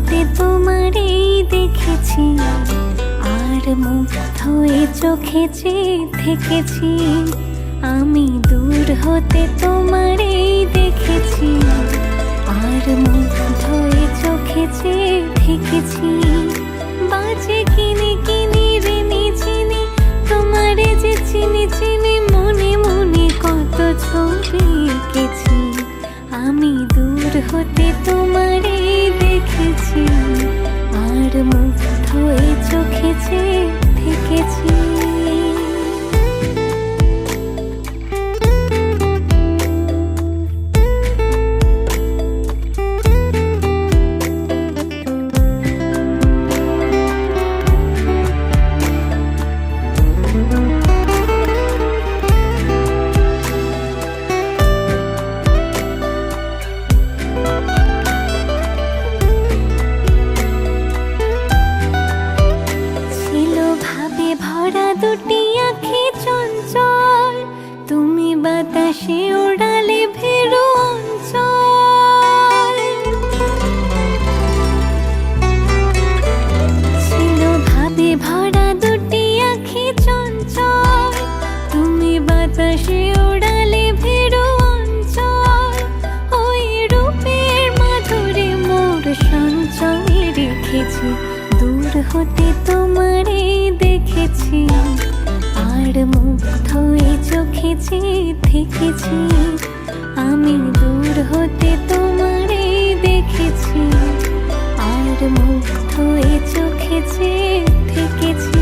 হতে তোমারই দেখেছি, আর মুগ্ধ এ চোখে চেয়ে থেকেছি। আমি দূর হতে তোমারই দেখেছি, আর মুগ্ধ এ চোখে চেয়ে থেকেছি। বাজে কিনে কিনে রেনে চিনি তোমারে যে চিনি চিনি, মনে মনে কত ছবি এঁকেছি। আমি দূর হতে তোমারে দেখেছি, আর মুগ্ধ এ চোখে চেয়ে থেকেছি। ভরা দুটি আঁখি চঞ্চল, তুমি বাতাসে ওড়ালে ভেরু অঞ্চল। ছিল ভাবে ভরা দুটি আঁখি চঞ্চল, তুমি বাতাসে ওড়ালে ভেরু অঞ্চল। ওই রূপের মাধুরী মোর সঞ্চয়ে রেখেছি, দূর হতে তোমারে দেখেছি, আর মুগ্ধ এ চোখে চেয়ে থেকেছি। আমি দূর হতে তোমারে দেখেছি, আর মুগ্ধ এ চোখে চেয়ে থেকেছি।